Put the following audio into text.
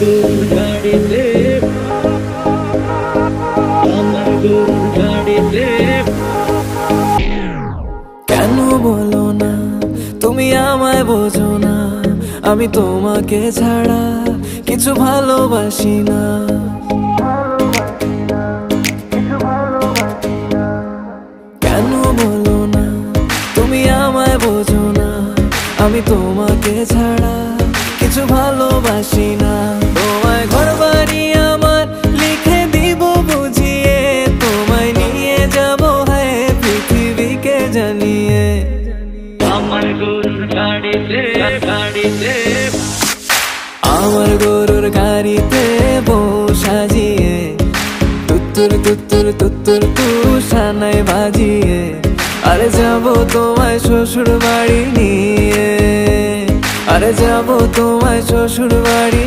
গরুর গাড়িতে, আমার গরুর গাড়িতে। কেন বলো না তুমি আমায় বোঝো না, আমি তোমাকে ছাড়া কিছু ভালোবাসি না। কেন বলো না তুমি আমায় বোঝো না, আমি তোমাকে ছাড়া কিছু ভালোবাসি না। তোমায় ঘর বাড়ি আমার লিখে দিব বুঝিয়ে, তোমায় নিয়ে যাবো হ্যাঁ পৃথিবীকে জানিয়ে। আমার গরুর গাড়িতে, গাড়িতে, আমার গরুর গাড়িতে বউ সাজিয়ে, তুত্তুর তুত্তুর তুত্তুর তুষানায় বাজিয়ে, আরে যাবো তোমায় শ্বশুর বাড়ি নিয়ে, আরে যাবো তোমায় শ্বশুর বাড়ি।